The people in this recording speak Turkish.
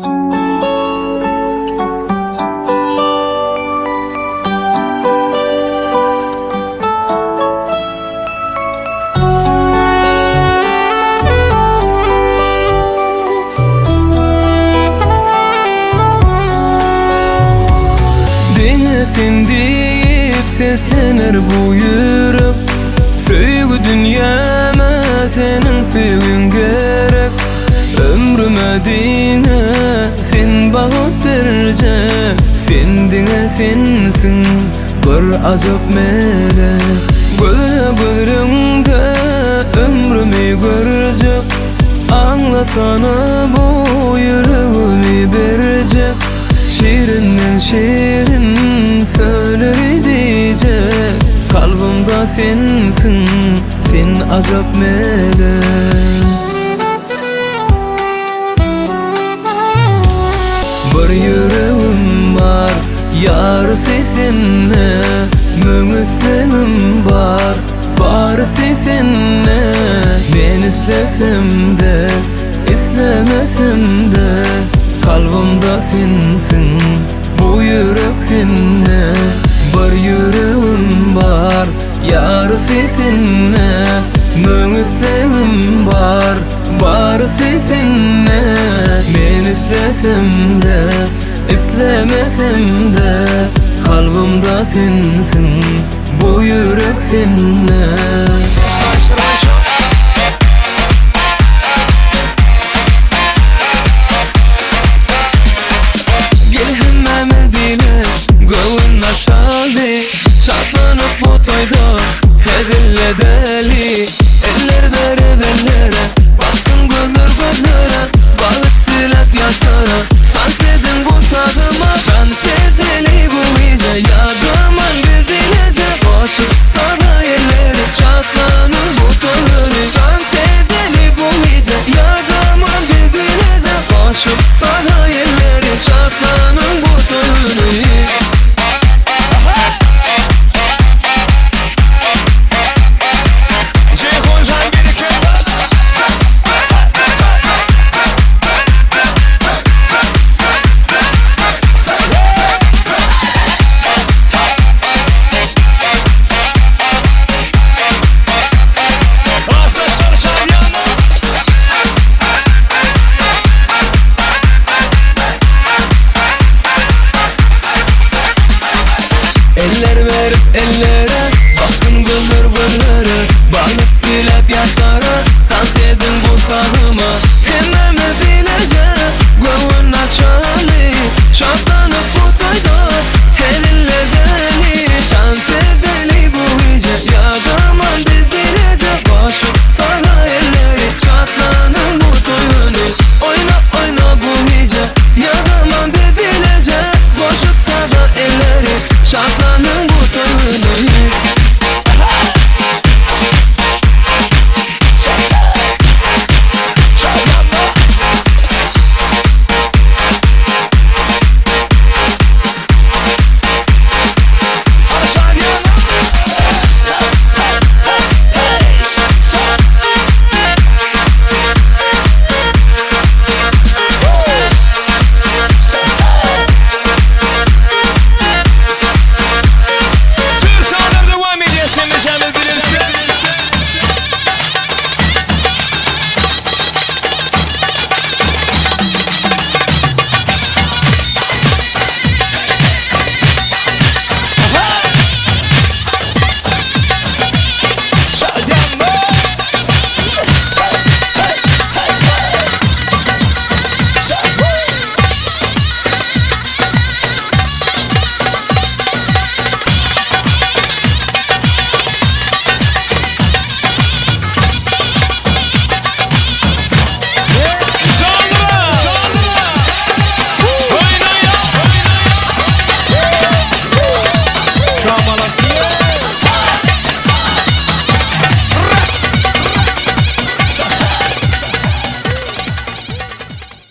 Sen deyip seslenir bu yürek, söygü dünyama senin sevgin gerek. Ömrüme dine sen bağıt verecek, sen dine sensin bir azap melek. Gözlerinde ömrümü görecek, anlasana bu yüreğimi verecek. Şiirinden şiirin söyler diyecek, kalbimda sensin, sen azap melek. Bir yüreğim var, yarısı seninle, müngüsleğim var, barısı seninle. Ben istesem de, istemesem de, kalbimda sensin, bu yürek seninle. Bir yüreğim var, yarısı seninle, müngüsleğim var, barısı seninle. Ben istesem de, istemesem de, kalbimda sensin, bu yürek seninle. Şatlanıp bu toyda hedille deli, eller vere verlere, baksın gözler gözlere, bağıt dilek yaşlara.